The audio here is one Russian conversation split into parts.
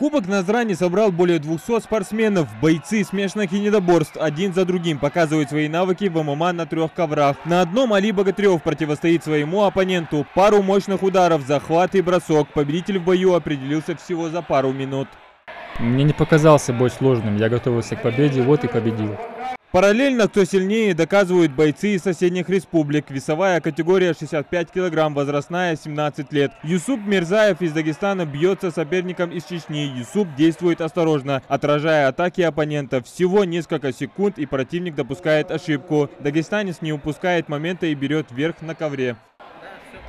Кубок Назрани собрал более 200 спортсменов. Бойцы смешанных единоборств один за другим показывают свои навыки в ММА на 3 коврах. На одном Али Богатырев противостоит своему оппоненту. Пару мощных ударов, захват и бросок. Победитель в бою определился всего за пару минут. Мне не показался бой сложным. Я готовился к победе, вот и победил. Параллельно, кто сильнее, доказывают бойцы из соседних республик. Весовая категория 65 килограмм, возрастная 17 лет. Юсуп Мирзаев из Дагестана бьется с соперником из Чечни. Юсуп действует осторожно, отражая атаки оппонента. Всего несколько секунд, и противник допускает ошибку. Дагестанец не упускает момента и берет верх на ковре.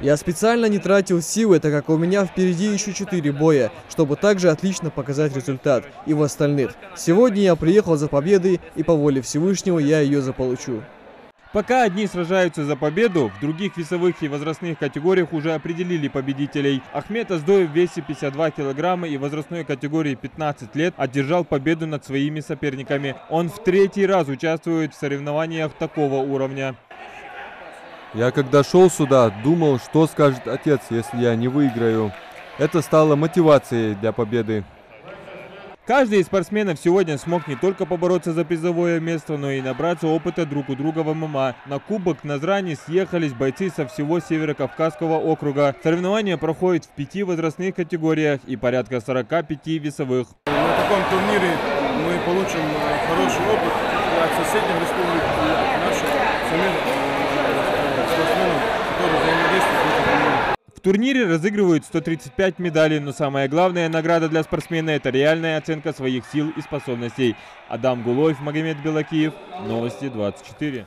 Я специально не тратил силы, так как у меня впереди еще 4 боя, чтобы также отлично показать результат и в остальных. Сегодня я приехал за победой, и по воле Всевышнего я ее заполучу. Пока одни сражаются за победу, в других весовых и возрастных категориях уже определили победителей. Ахмед Аздоев в весе 52 килограмма и возрастной категории 15 лет одержал победу над своими соперниками. Он в 3-й раз участвует в соревнованиях такого уровня. Я когда шел сюда, думал, что скажет отец, если я не выиграю. Это стало мотивацией для победы. Каждый из спортсменов сегодня смог не только побороться за призовое место, но и набраться опыта друг у друга в ММА. На Кубок Назрани съехались бойцы со всего Северо-Кавказского округа. Соревнования проходят в 5 возрастных категориях и порядка 45 весовых. На таком турнире мы получим хороший опыт от соседних республик и от наших самих спортсменов, которые взаимодействуют. В турнире разыгрывают 135 медалей, но самая главная награда для спортсмена – это реальная оценка своих сил и способностей. Адам Гулоев, Магомед Белакиев, Новости 24.